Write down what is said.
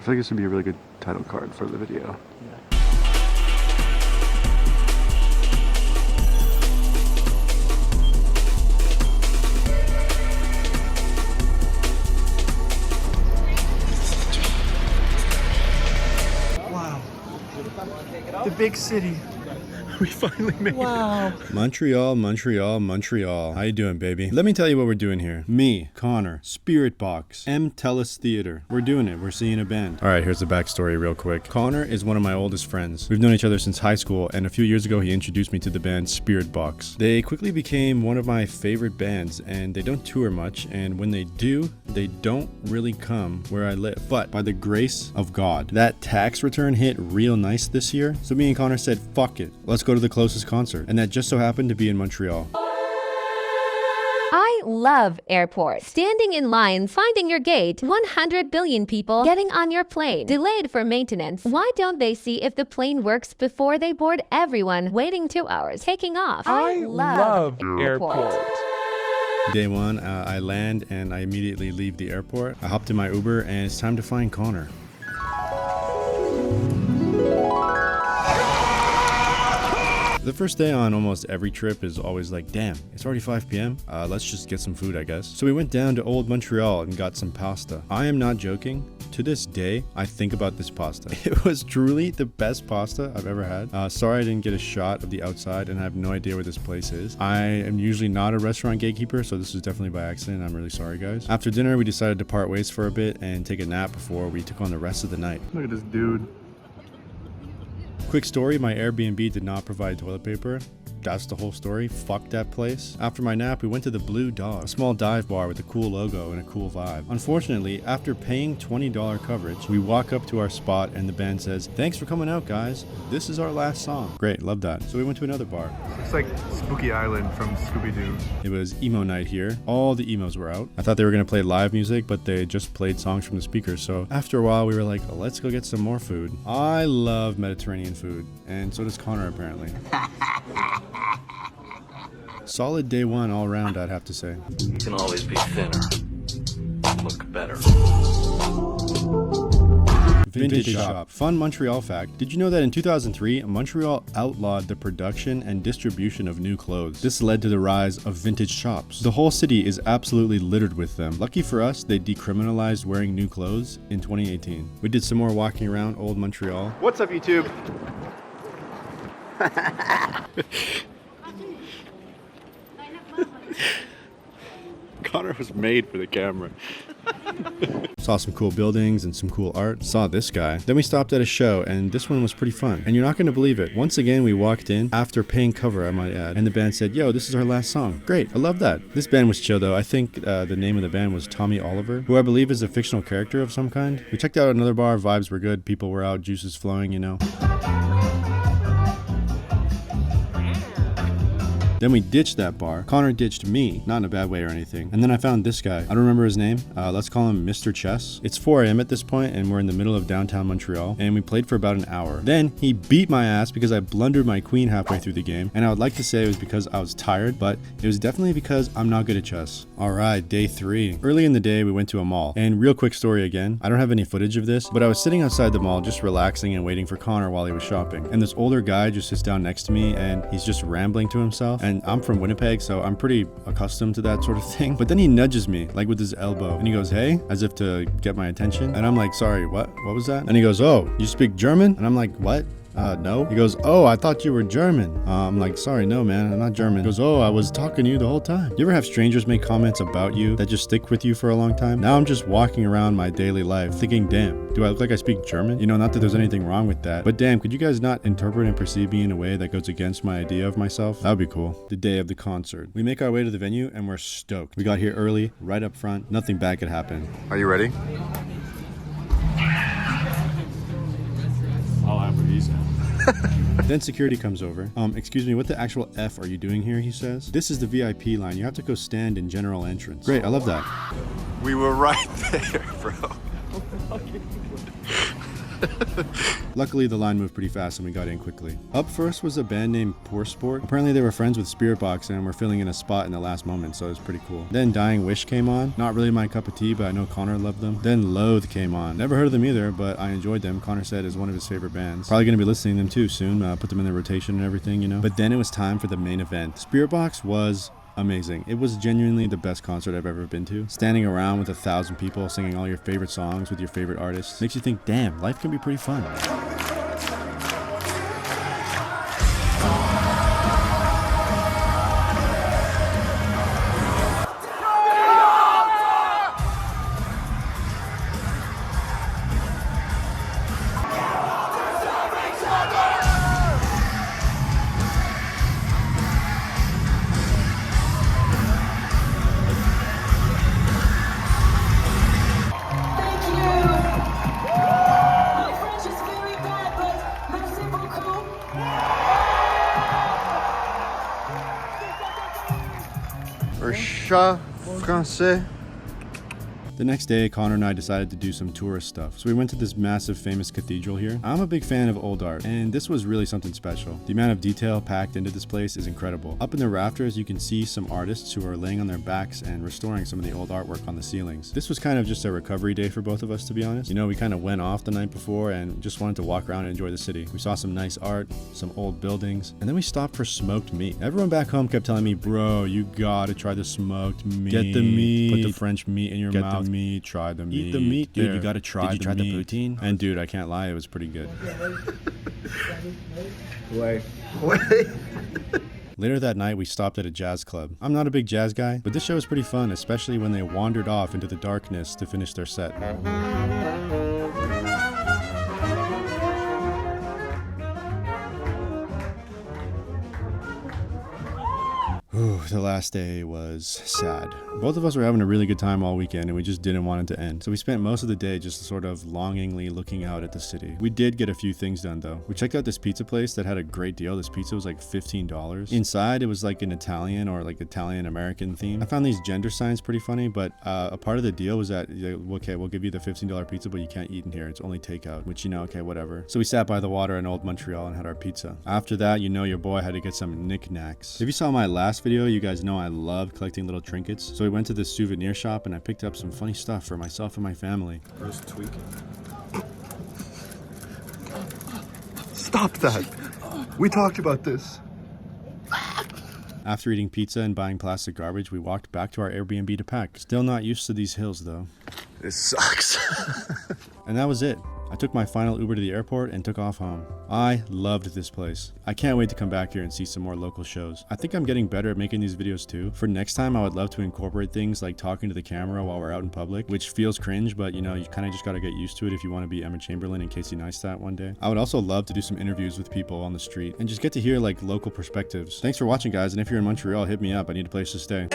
I feel like this would be a really good title card for the video. Wow. The big city. We finally made it. Montreal, Montreal, Montreal. How you doing, baby? Let me tell you what we're doing here. Me, Connor, Spiritbox, Telus Theater. We're doing it. We're seeing a band. All right, here's the backstory real quick. Connor is one of my oldest friends. We've known each other since high school, and a few years ago, he introduced me to the band Spiritbox. They quickly became one of my favorite bands, and they don't tour much, and when they do, they don't really come where I live. But by the grace of God, that tax return hit real nice this year, so me and Connor said, fuck it. Let's go to the closest concert, and that just so happened to be in Montreal. I love airports. Standing in line, finding your gate, 100 billion people getting on your plane, delayed for maintenance. Why don't they see if the plane works before they board everyone waiting 2 hours, taking off? I love airports. Day one, I land and I immediately leave the airport. I hopped in my Uber and it's time to find Connor. The first day on almost every trip is always like, damn, it's already 5 p.m. Let's just get some food, I guess. So we went down to Old Montreal and got some pasta. I am not joking. To this day, I think about this pasta. It was truly the best pasta I've ever had. Sorry I didn't get a shot of the outside and I have no idea where this place is. I am usually not a restaurant gatekeeper, so this was definitely by accident. I'm really sorry, guys. After dinner, we decided to part ways for a bit and take a nap before we took on the rest of the night. Look at this dude. Quick story, my Airbnb did not provide toilet paper. That's the whole story. Fuck that place. After my nap, we went to the Blue Dog, a small dive bar with a cool logo and a cool vibe. Unfortunately, after paying $20 coverage, we walk up to our spot and the band says, thanks for coming out, guys. This is our last song. Great, love that. So we went to another bar. It's like Spooky Island from Scooby-Doo. It was emo night here. All the emos were out. I thought they were going to play live music, but they just played songs from the speakers. So after a while, we were like, let's go get some more food. I love Mediterranean food, and so does Connor, apparently. Solid day one all around, I'd have to say. You can always be thinner, look better. Vintage shop. Fun Montreal fact. Did you know that in 2003, Montreal outlawed the production and distribution of new clothes? This led to the rise of vintage shops. The whole city is absolutely littered with them. Lucky for us, they decriminalized wearing new clothes in 2018. We did some more walking around Old Montreal. What's up, YouTube? Connor was made for the camera. Saw some cool buildings and some cool art. Saw this guy. Then we stopped at a show, and this one was pretty fun. And you're not going to believe it. Once again, we walked in, after paying cover, I might add, and the band said, yo, this is our last song. Great, I love that. This band was chill, though. I think the name of the band was Tommy Oliver, who I believe is a fictional character of some kind. We checked out another bar. Vibes were good. People were out. Juices flowing, you know. Then we ditched that bar. Connor ditched me, not in a bad way or anything. And then I found this guy. I don't remember his name. Let's call him Mr. Chess. It's 4 a.m. at this point, and we're in the middle of downtown Montreal, and we played for about an hour. Then he beat my ass because I blundered my queen halfway through the game, and I would like to say it was because I was tired, but it was definitely because I'm not good at chess. All right, day 3. Early in the day, we went to a mall. And real quick story again, I don't have any footage of this, but I was sitting outside the mall just relaxing and waiting for Connor while he was shopping. And this older guy just sits down next to me, and he's just rambling to himself. And I'm from Winnipeg, so I'm pretty accustomed to that sort of thing. But then he nudges me, like with his elbow, and he goes, hey, as if to get my attention. And I'm like, sorry, what was that? And he goes, oh, you speak German? And I'm like, what? No. He goes, oh, I thought you were German. I'm like, sorry, no, man, I'm not German. He goes, oh, I was talking to you the whole time. You ever have strangers make comments about you that just stick with you for a long time? Now I'm just walking around my daily life thinking, damn, do I look like I speak German? You know, not that there's anything wrong with that, but damn, could you guys not interpret and perceive me in a way that goes against my idea of myself? That would be cool. The day of the concert. We make our way to the venue and we're stoked. We got here early, right up front. Nothing bad could happen. Are you ready? I'll have what he said. Then security comes over. Excuse me, what the actual F are you doing here, he says. This is the VIP line. You have to go stand in general entrance. Great, I love that. We were right there, bro. Luckily, the line moved pretty fast and we got in quickly. Up first was a band named Poor Sport. Apparently they were friends with Spiritbox and were filling in a spot in the last moment, so it was pretty cool. Then Dying Wish came on. Not really my cup of tea, but I know Connor loved them. Then Loathe came on. Never heard of them either, but I enjoyed them. Connor said is one of his favorite bands. Probably going to be listening to them too soon. Put them in the rotation and everything, you know. But then it was time for the main event. Spiritbox was amazing. It was genuinely the best concert I've ever been to. Standing around with 1,000 people singing all your favorite songs with your favorite artists makes you think, damn, life can be pretty fun. Chat français. The next day, Connor and I decided to do some tourist stuff. So we went to this massive famous cathedral here. I'm a big fan of old art, and this was really something special. The amount of detail packed into this place is incredible. Up in the rafters, you can see some artists who are laying on their backs and restoring some of the old artwork on the ceilings. This was kind of just a recovery day for both of us, to be honest. You know, we kind of went off the night before and just wanted to walk around and enjoy the city. We saw some nice art, some old buildings, and then we stopped for smoked meat. Everyone back home kept telling me, bro, you gotta try the smoked meat. Get the meat. Put the French meat in your mouth. Meat, try the meat. Eat the meat, dude. You gotta try. Did you try the poutine? And dude, I can't lie, it was pretty good. Wait. Later that night, we stopped at a jazz club. I'm not a big jazz guy, but this show was pretty fun, especially when they wandered off into the darkness to finish their set. The last day was sad. Both of us were having a really good time all weekend and we just didn't want it to end. So we spent most of the day just sort of longingly looking out at the city. We did get a few things done though. We checked out this pizza place that had a great deal. This pizza was like $15. Inside it was like an Italian or like Italian-American theme. I found these gender signs pretty funny, but a part of the deal was that, okay, we'll give you the $15 pizza, but you can't eat in here. It's only takeout, which, you know, okay, whatever. So we sat by the water in old Montreal and had our pizza. After that, you know, your boy had to get some knickknacks. If you saw my last video, you guys know I love collecting little trinkets. So we went to this souvenir shop and I picked up some funny stuff for myself and my family. Bro's tweaking. Stop that. We talked about this. After eating pizza and buying plastic garbage, we walked back to our Airbnb to pack. Still not used to these hills though. This sucks. And that was it. I took my final Uber to the airport and took off home. I loved this place. I can't wait to come back here and see some more local shows. I think I'm getting better at making these videos too. For next time, I would love to incorporate things like talking to the camera while we're out in public, which feels cringe, but you know, you kind of just got to get used to it if you want to be Emma Chamberlain and Casey Neistat one day. I would also love to do some interviews with people on the street and just get to hear like local perspectives. Thanks for watching, guys, and if you're in Montreal, hit me up. I need a place to stay.